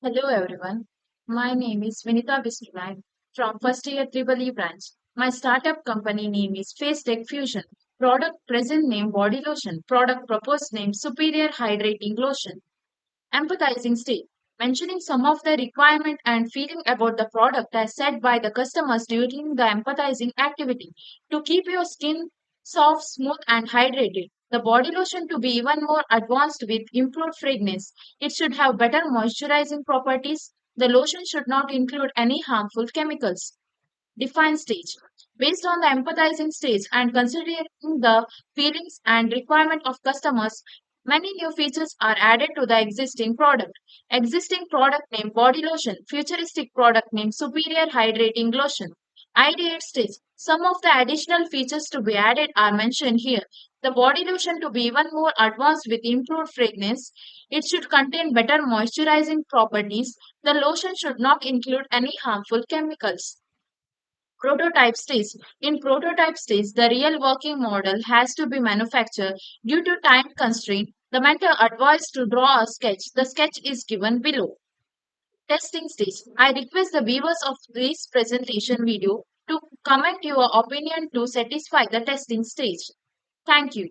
Hello everyone. My name is Vinita Vishnu from first year Triple E branch. My startup company name is Face Tech Fusion. Product present name body lotion. Product proposed name superior hydrating lotion. Empathizing state. Mentioning some of the requirement and feeling about the product as said by the customers during the empathizing activity. To keep your skin soft, smooth and hydrated. The body lotion to be even more advanced with improved fragrance. It should have better moisturizing properties. The lotion should not include any harmful chemicals. Define stage. Based on the empathizing stage and considering the feelings and requirement of customers, many new features are added to the existing product. Existing product name body lotion, futuristic product name superior hydrating lotion. Ideate stage. Some of the additional features to be added are mentioned here. The body lotion to be even more advanced with improved fragrance. It should contain better moisturizing properties. The lotion should not include any harmful chemicals. Prototype stage. In prototype stage, the real working model has to be manufactured. Due to time constraint, the mentor advised to draw a sketch. The sketch is given below. Testing stage. I request the viewers of this presentation video to comment your opinion to satisfy the testing stage. Thank you.